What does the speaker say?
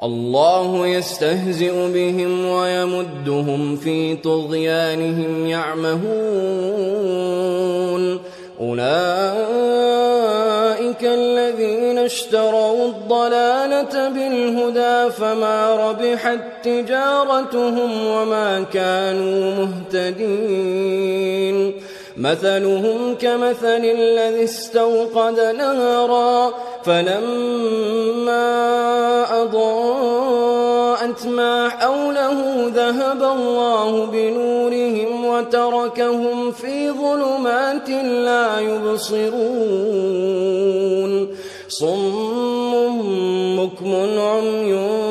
الله يستهزئ بهم ويمدهم في طغيانهم يعمهون أولئك الذين اشتروا الضلالة بالهدى فما ربحت تجارتهم وما كانوا مهتدين مثلهم كمثل الذي استوقد نارا فلما أضاءت ما حوله ذهب الله بنورهم وتركهم في ظلمات لا يبصرون صم بكم عمي